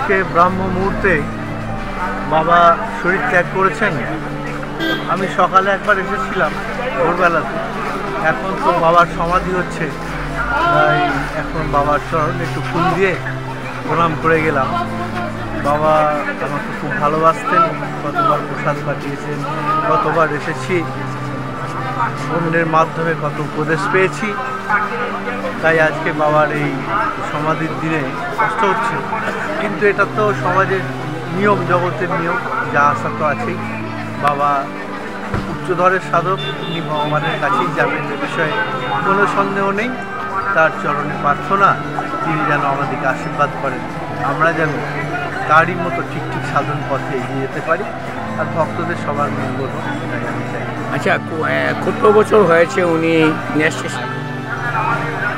আজকে ব্রাহ্ম মুহূর্তে বাবা শরীর ত্যাগ করেছেন। আমি সকালে একবার এসেছিলাম ভোরবেলাতে, এখন তো বাবার সমাধি হচ্ছে, তাই এখন বাবার চরণ একটু ফুল দিয়ে প্রণাম করে গেলাম। বাবা আমাকে খুব ভালোবাসতেন, কতবার প্রসাদ পাঠিয়েছেন, কতবার এসেছি, অন্যের মাধ্যমে কত উপদেশ পেয়েছি। তাই আজকে বাবার এই সমাধির দিনে কষ্ট হচ্ছে, কিন্তু এটা তো সমাজের নিয়ম, জগতের নিয়ম, যা আসা তো আছেই। বাবা উচ্চধরের সাধক, তিনি ভগবানের কাছেই যাবেন, এ বিষয়ে কোনো সন্দেহ নেই। তার চরণে প্রার্থনা, তিনি যেন আমাদেরকে আশীর্বাদ করেন, আমরা যেন তারই মতো ঠিক ঠিক সাধন পথে এগিয়ে যেতে পারি, আর ভক্তদের সবার মঙ্গল হোক, এটাই আমি চাই। আচ্ছা, কত বছর হয়েছে উনি নেশে?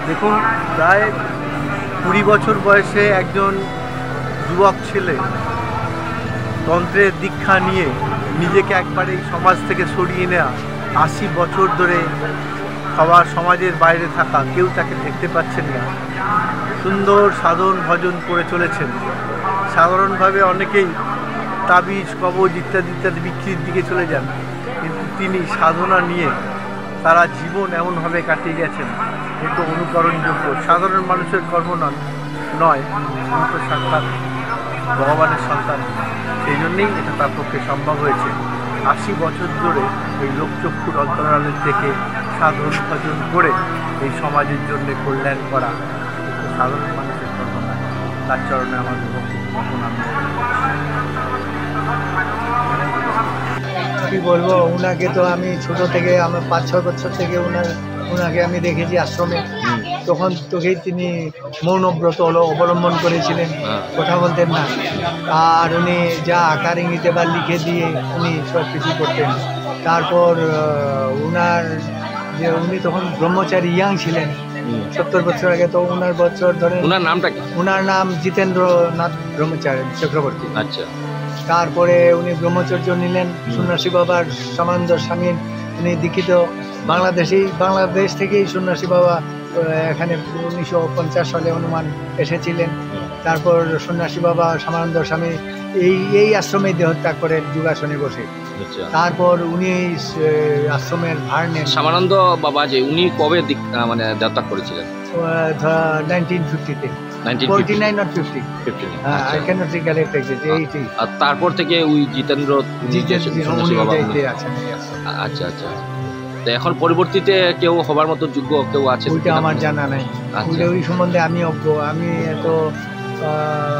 দেখুন, প্রায় 20 বছর বয়সে একজন যুবক ছেলে তন্ত্রের দীক্ষা নিয়ে নিজেকে একবারে এই সমাজ থেকে সরিয়ে নেওয়া, 80 বছর ধরে সবার সমাজের বাইরে থাকা, কেউ তাকে দেখতে পাচ্ছেন না, সুন্দর সাধন ভজন করে চলেছেন। সাধারণভাবে অনেকেই তাবিজ, কবজ ইত্যাদি ইত্যাদি বিক্রির দিকে চলে যান, কিন্তু তিনি সাধনা নিয়ে তারা জীবন এমনভাবে কাটিয়ে গেছেন, কিন্তু অনুকরণযোগ্য, সাধারণ মানুষের কর্ম নয়, কিন্তু সাক্ষাৎ ভগবানের সন্তান। সেই জন্যেই এটা তার পক্ষে সম্ভব হয়েছে। 80 বছর ধরে এই লোকচক্ষুর অন্তরালের থেকে সাধন ভজন করে এই সমাজের জন্য কল্যাণ করা, কিন্তু সাধারণ মানুষের কর্ম নয়। তার চরণে আমার ভক্তি প্রণাম। কি বলবো, উনাকে তো আমি ছোট থেকে, আমার 5-6 বছর থেকে উনাকে আমি দেখেছি আশ্রমে। তখন থেকেই তিনি মৌনব্রত অবলম্বন করেছিলেন, কথা বলতেন না। আর উনি যা আকার ইঙ্গিতে বা লিখে দিয়ে উনি সব কিছু করতেন। তারপর উনি তখন ব্রহ্মচারী ইয়াং ছিলেন, 70 বছর আগে। তো উনার বছর ধরে, ওনার নামটা কি? উনার নাম জিতেন্দ্রনাথ ব্রহ্মচারী চক্রবর্তী। আচ্ছা। তারপরে উনি ব্রহ্মচর্য নিলেন, সন্ন্যাসী বাবার সমানন্দ স্বামীর উনি দীক্ষিত। বাংলাদেশ থেকেই সন্ন্যাসী বাবা এখানে 1950 সালে অনুমান এসেছিলেন। তারপর সন্ন্যাসী বাবা সমানন্দ স্বামী এই আশ্রমে দেহত্যাগ করেন যোগাসনে বসে। তারপর উনি আশ্রমের ভার নেন। সমানন্দ বাবা যে উনি কবে মানে দেহত্যাগ করেছিলেন? 1950-তে, 1949 not 50. I cannot recollect exactly. 80. আর তারপর থেকে ওই জিতেন্দ্র সন্ন্যাসী বাবা আছেন। আচ্ছা আচ্ছা। তো এখন পরবর্তীতে কেউ হবার মতো যোগ্য কেউ আছে? ওইটা আমার জানা নাই। ওই সম্বন্ধে আমি এত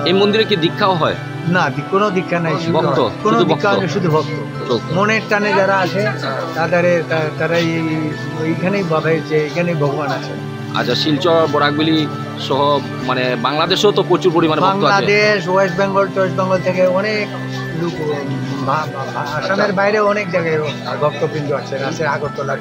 এই মন্দিরে কি দীক্ষাও হয়? না, কোনো দীক্ষা নাই, কোনো দীক্ষা নেই, শুধু ভক্ত। মনের টানে যারা আছে তারাই এইখানেই ভাবে যে এখানেই ভগবান আছেন। আচ্ছা, শিলচর, বরাকবেলি সহ মানে বাংলাদেশেও তো প্রচুর পরিমাণে ভক্ত আছে। বাংলাদেশ, ওয়েস্ট বেঙ্গল থেকে অনেক লোক, আসামের বাইরে অনেক জায়গায় ভক্তবৃন্দ আছে আগরতলা।